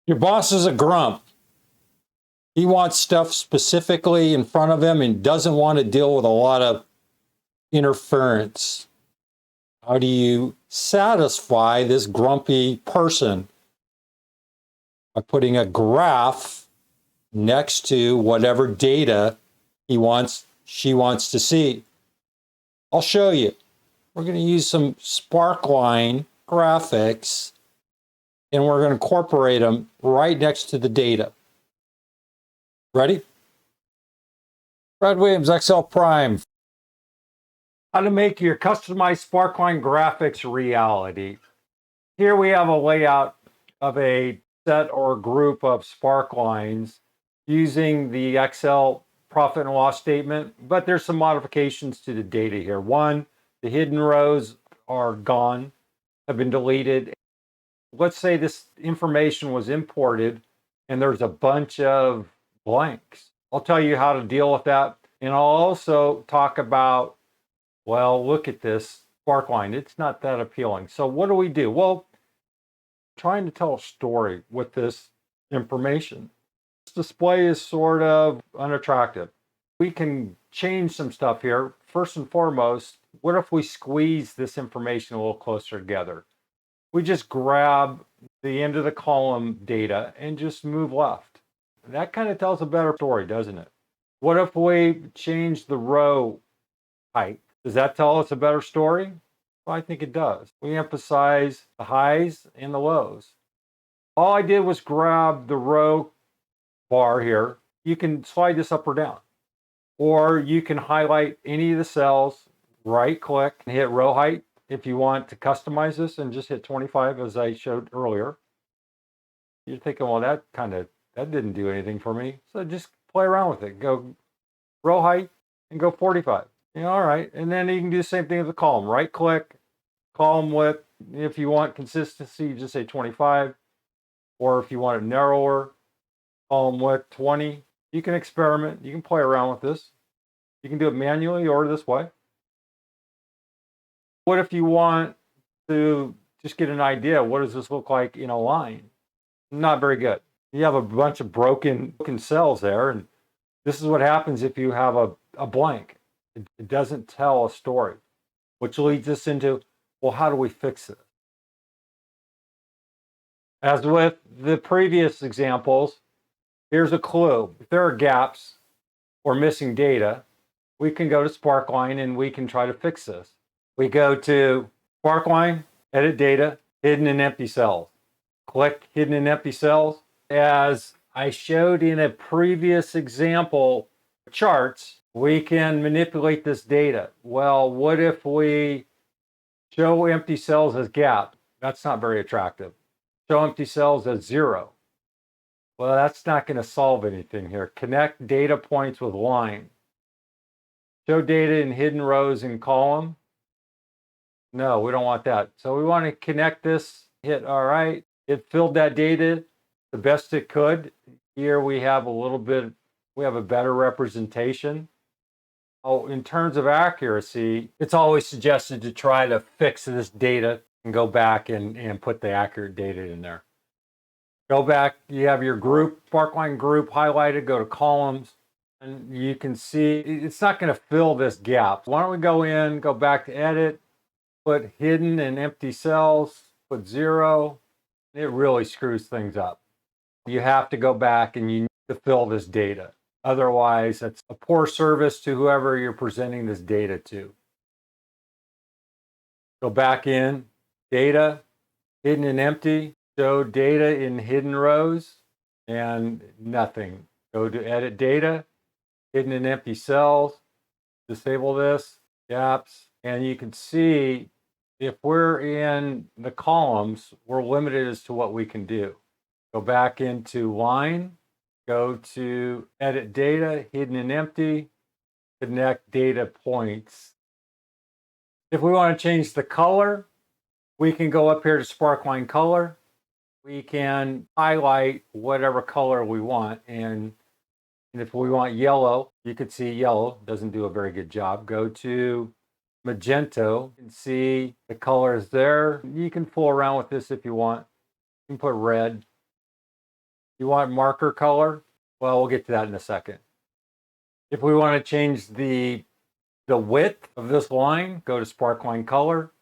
Your boss is a grump. He wants stuff specifically in front of him and doesn't want to deal with a lot of interference. How do you satisfy this grumpy person? By putting a graph next to whatever data she wants to see. I'll show you. We're going to use some Sparkline graphics, and we're going to incorporate them right next to the data. Ready? Brad Williams, Excel Prime. How to make your customized Sparkline graphics reality. Here we have a layout of a set or group of Sparklines using the Excel profit and loss statement, but there's some modifications to the data here. One, the hidden rows are gone, have been deleted. Let's say this information was imported and there's a bunch of blanks. I'll tell you how to deal with that. And I'll also talk about, well, look at this Sparkline. It's not that appealing. So what do? Well, trying to tell a story with this information. This display is sort of unattractive. We can change some stuff here. First and foremost, what if we squeeze this information a little closer together? We just grab the end of the column data and just move left. That kind of tells a better story, doesn't it? What if we change the row height? Does that tell us a better story? Well, I think it does. We emphasize the highs and the lows. All I did was grab the row bar here. You can slide this up or down. Or you can highlight any of the cells, right click, and hit row height if you want to customize this, and just hit 25 as I showed earlier. You're thinking, well, that didn't do anything for me. So just play around with it. Go row height and go 45. All right. And then you can do the same thing with the column. Right click, column width. If you want consistency, you just say 25. Or if you want it narrower, column width 20. You can experiment. You can play around with this. You can do it manually or this way. What if you want to just get an idea? What does this look like in a line? Not very good. You have a bunch of broken cells there, and this is what happens if you have a blank. It doesn't tell a story, which leads us into, well, how do we fix it? As with the previous examples, here's a clue. If there are gaps or missing data, we can go to Sparkline and we can try to fix this. We go to Sparkline, edit data, hidden and empty cells. Click hidden and empty cells. As I showed in a previous example charts, we can manipulate this data. Well, what if we show empty cells as gap? That's not very attractive. Show empty cells as 0. Well, that's not going to solve anything here. Connect data points with line. Show data in hidden rows and column. No, we don't want that. So we want to connect this, hit all right. It filled that data the best it could. Here we have a better representation. Oh, in terms of accuracy, it's always suggested to try to fix this data and go back and put the accurate data in there. Go back, you have your group, Sparkline group highlighted, go to columns, and you can see it's not going to fill this gap. Why don't we go in, go back to edit, put hidden and empty cells, put 0. It really screws things up. You have to go back and you need to fill this data. Otherwise, it's a poor service to whoever you're presenting this data to. Go back in, data, hidden and empty, show data in hidden rows, and nothing. Go to edit data, hidden and empty cells, disable this, gaps, and you can see if we're in the columns, we're limited as to what we can do. Go back into line, go to edit data, hidden and empty, connect data points. If we want to change the color, we can go up here to Sparkline color. We can highlight whatever color we want. And if we want yellow, you can see yellow doesn't do a very good job. Go to magenta and see the colors there. You can fool around with this if you want. You can put red. You want marker color? Well, we'll get to that in a second. If we want to change the width of this line, go to Sparkline color.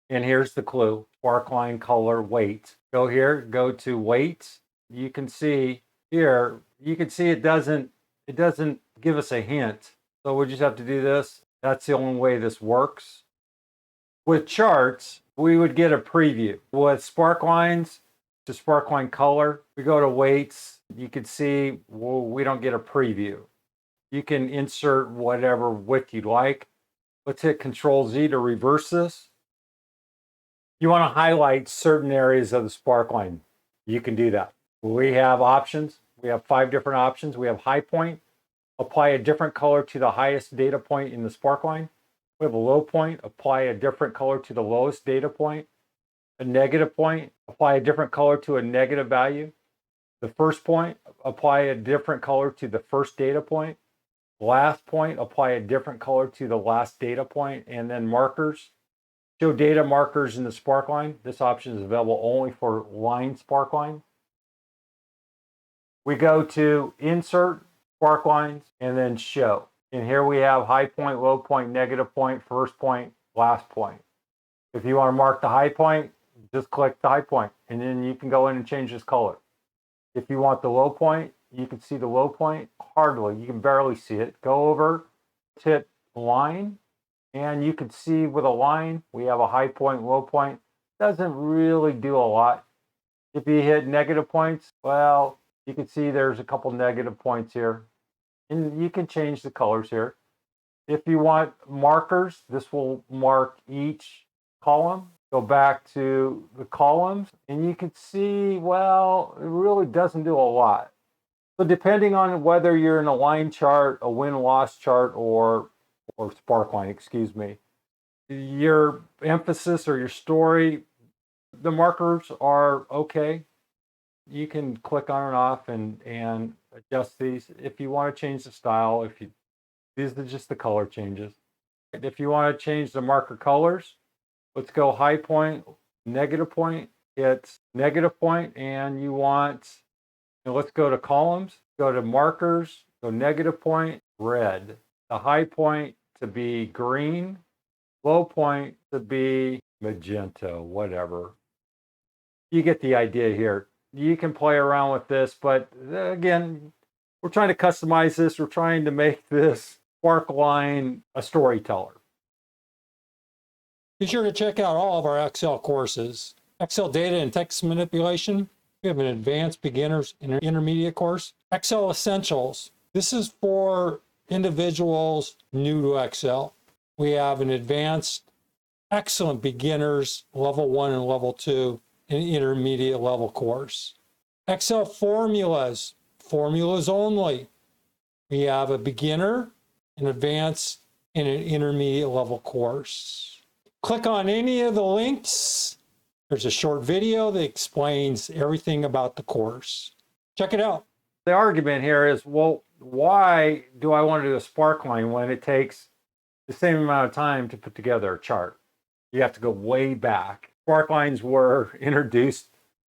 And here's the clue, Sparkline color weight. Go here, go to weight. You can see here, you can see it doesn't give us a hint. So we just have to do this. That's the only way this works. With charts, we would get a preview. With Sparklines, to Sparkline color, we go to weights, you can see, well, we don't get a preview. You can insert whatever width you'd like. Let's hit Control Z to reverse this. You want to highlight certain areas of the Sparkline. You can do that. We have options. We have 5 different options. We have high point, apply a different color to the highest data point in the Sparkline. We have a low point, apply a different color to the lowest data point. A negative point, apply a different color to a negative value. The first point, apply a different color to the first data point. Last point, apply a different color to the last data point. And then markers, show data markers in the Sparkline. This option is available only for line Sparkline. We go to Insert, Sparklines, and then Show. And here we have high point, low point, negative point, first point, last point. If you want to mark the high point, just click the high point, and then you can go in and change this color. If you want the low point, you can see the low point. Hardly, you can barely see it. Go over, hit line, and you can see with a line, we have a high point, low point. Doesn't really do a lot. If you hit negative points, well, you can see there's a couple negative points here. And you can change the colors here. If you want markers, this will mark each column. Go back to the columns, and you can see, well, it really doesn't do a lot. So depending on whether you're in a line chart, a win-loss chart, or Sparkline, excuse me, your emphasis or your story, the markers are okay. You can click on and off and adjust these. If you want to change the style, these are just the color changes. If you want to change the marker colors, let's go high point, negative point, it's negative point, and you want, let's go to columns, go to markers, go negative point, red. The high point to be green, low point to be magenta, whatever. You get the idea here. You can play around with this, but again, we're trying to customize this. We're trying to make this Sparkline a storyteller. Be sure to check out all of our Excel courses. Excel data and text manipulation. We have an advanced beginners and intermediate course. Excel essentials. This is for individuals new to Excel. We have an advanced, excellent beginners, level 1 and level 2, and intermediate level course. Excel formulas, formulas only. We have a beginner, an advanced, and an intermediate level course. Click on any of the links. There's a short video that explains everything about the course. Check it out. The argument here is, well, why do I want to do a Sparkline when it takes the same amount of time to put together a chart? You have to go way back. Sparklines were introduced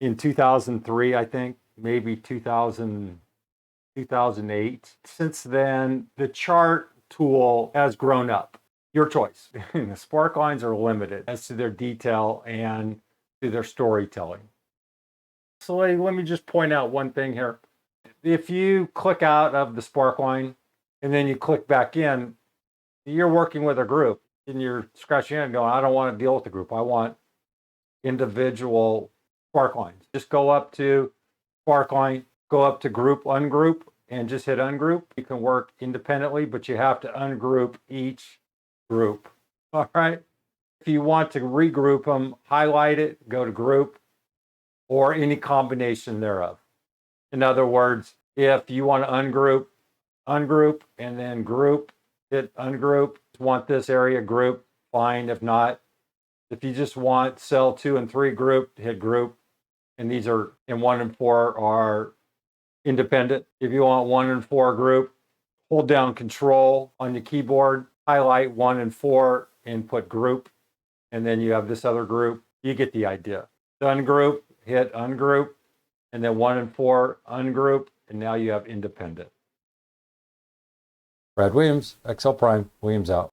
in 2003, I think, maybe 2008. Since then, the chart tool has grown up. Your choice. The Sparklines are limited as to their detail and to their storytelling. So let me just point out one thing here. If you click out of the Sparkline and then you click back in, you're working with a group and you're scratching your head going, I don't want to deal with the group. I want individual Sparklines. Just go up to Sparkline, go up to group, ungroup, and just hit ungroup. You can work independently, but you have to ungroup each group. All right. If you want to regroup them, highlight it, go to group, or any combination thereof. In other words, if you want to ungroup, and then group, hit ungroup. Want this area group, fine. If not, if you just want cell 2 and 3 group, hit group. And these are, and 1 and 4 are independent. If you want 1 and 4 group, hold down Control on your keyboard, highlight 1 and 4 and put group, and then you have this other group. You get the idea. The ungroup, hit ungroup, and then 1 and 4 ungroup, and now you have independent. Brad Williams, Excel Prime, Williams out.